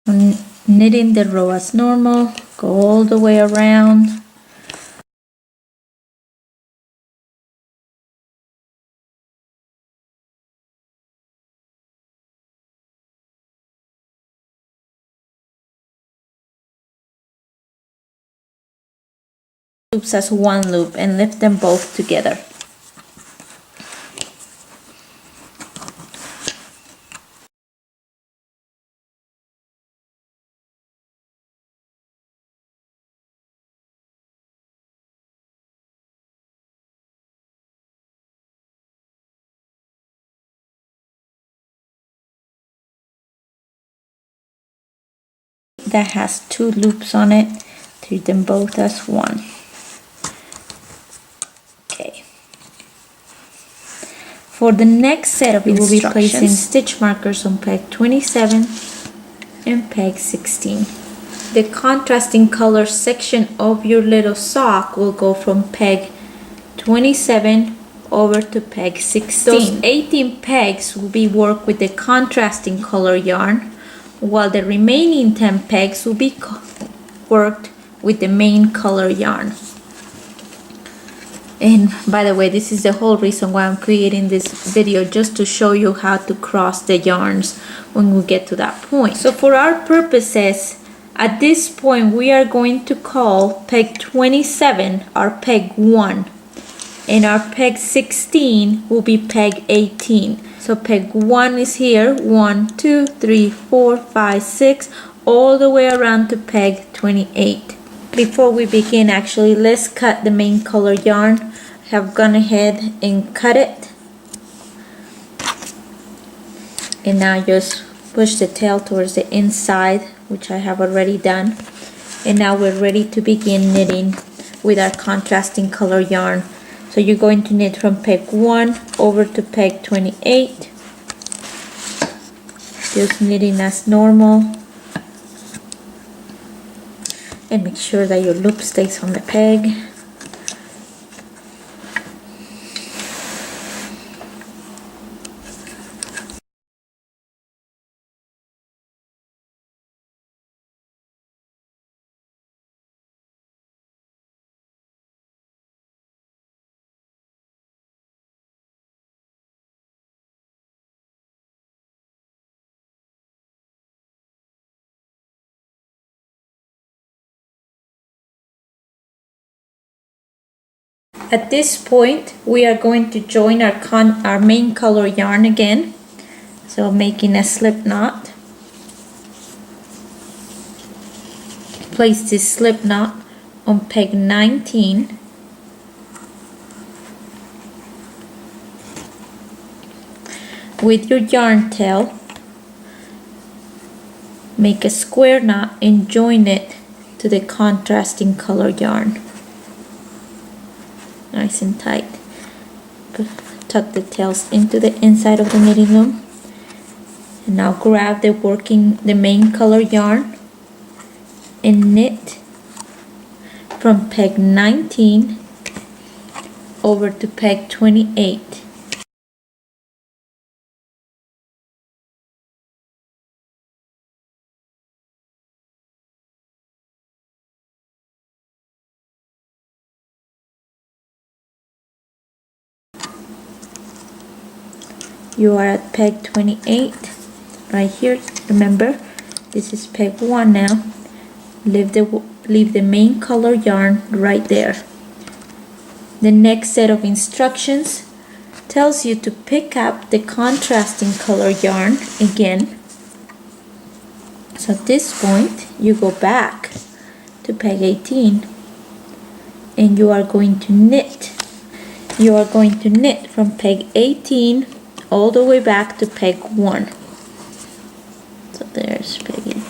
Knitting the row as normal, go all the way around. Loops as one loop and lift them both together. That has 2 loops on it, treat them both as one. Okay. For the next set of instructions, we will be placing stitch markers on peg 27 and peg 16. The contrasting color section of your little sock will go from peg 27 over to peg 16. Those 18 pegs will be worked with the contrasting color yarn, while the remaining 10 pegs will be worked with the main color yarn. And by the way, this is the whole reason why I'm creating this video, just to show you how to cross the yarns when we get to that point. So for our purposes, at this point we are going to call peg 27 our peg 1, and our peg 16 will be peg 18. So peg 1 is here, 1, 2, 3, 4, 5, 6, all the way around to peg 28. Before we begin, actually, let's cut the main color yarn. I have gone ahead and cut it. And now just push the tail towards the inside, which I have already done. And now we're ready to begin knitting with our contrasting color yarn. So you're going to knit from peg 1 over to peg 28. Just knitting as normal. And make sure that your loop stays on the peg. At this point, we are going to join our main color yarn again. So making a slip knot. Place this slip knot on peg 19. With your yarn tail, make a square knot and join it to the contrasting color yarn. Nice and tight. Tuck the tails into the inside of the knitting loom. And now grab the main color yarn and knit from peg 19 over to peg 28. You are at peg 28 right here. Remember, this is peg 1 now. Leave the main color yarn right there. The next set of instructions tells you to pick up the contrasting color yarn again. So at this point, you go back to peg 18 and you are going to knit. You are going to knit from peg 18 all the way back to peg 1. So there's peg 18.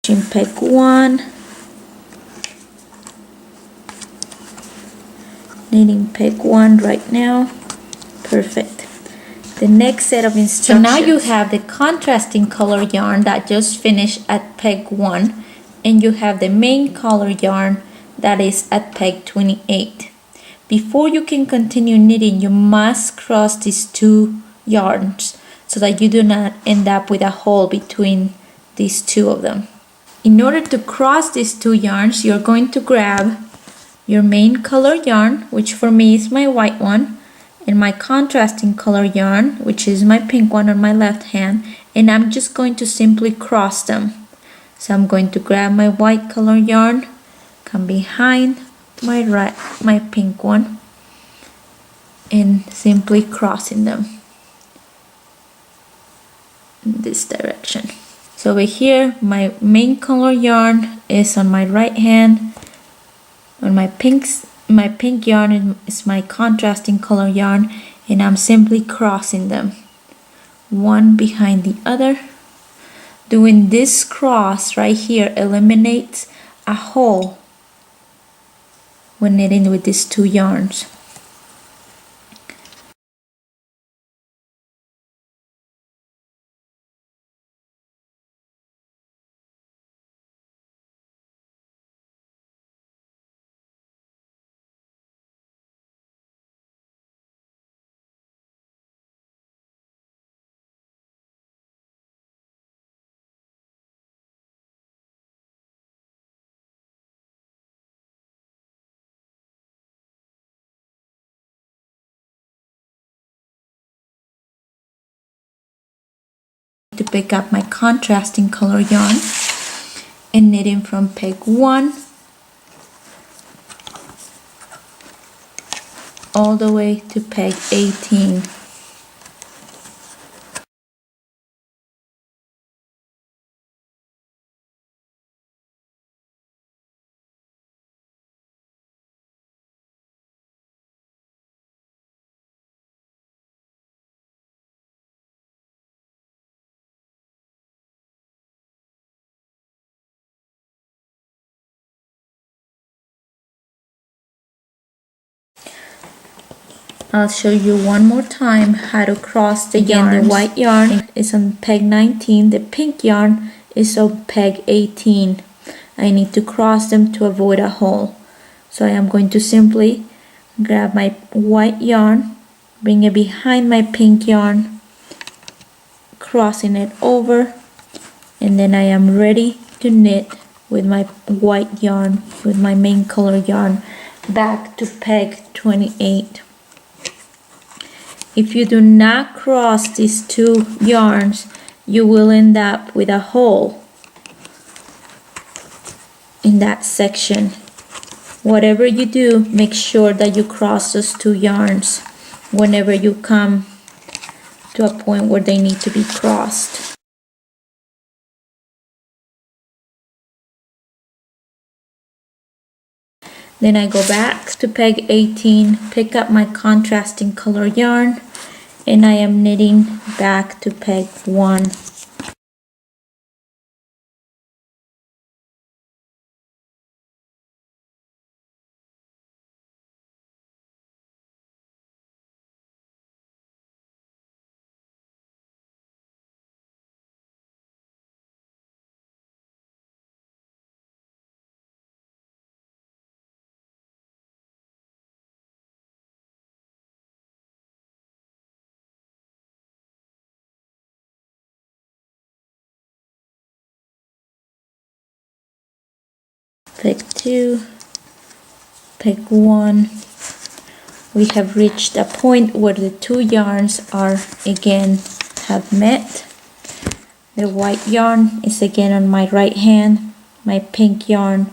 in peg 1, knitting peg 1 right now. Perfect. The next set of instructions. So now you have the contrasting color yarn that just finished at peg 1, and you have the main color yarn that is at peg 28. Before you can continue knitting, you must cross these two yarns so that you do not end up with a hole between these two of them. In order to cross these two yarns, you're going to grab your main color yarn, which for me is my white one, and my contrasting color yarn, which is my pink one on my left hand, and I'm just going to simply cross them. So I'm going to grab my white color yarn, come behind my pink one, and simply crossing them in this direction. So over here, my main color yarn is on my right hand, on my pink yarn is my contrasting color yarn, and I'm simply crossing them one behind the other. Doing this cross right here eliminates a hole when knitting with these two yarns. To pick up my contrasting color yarn and knitting from peg 1 all the way to peg 18. I'll show you one more time how to cross the yarn. The white yarn is on peg 19, the pink yarn is on peg 18. I need to cross them to avoid a hole. So I am going to simply grab my white yarn, bring it behind my pink yarn, crossing it over, and then I am ready to knit with my white yarn, with my main color yarn, back to peg 28. If you do not cross these two yarns, you will end up with a hole in that section. Whatever you do, make sure that you cross those two yarns whenever you come to a point where they need to be crossed. Then I go back to peg 18, pick up my contrasting color yarn, and I am knitting back to peg 1. Peg 2, peg 1. We have reached a point where the two yarns are again have met. The white yarn is again on my right hand, my pink yarn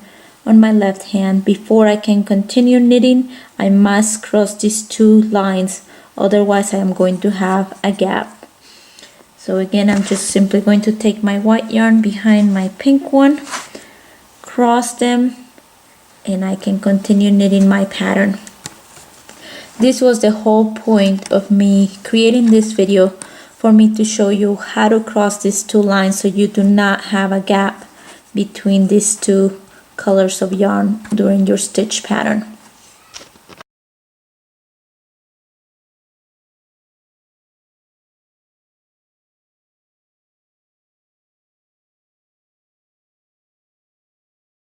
on my left hand. Before I can continue knitting, I must cross these two lines, otherwise I am going to have a gap. So again, I'm just simply going to take my white yarn behind my pink one, cross them, and I can continue knitting my pattern. This was the whole point of me creating this video, for me to show you how to cross these two lines so you do not have a gap between these two colors of yarn during your stitch pattern.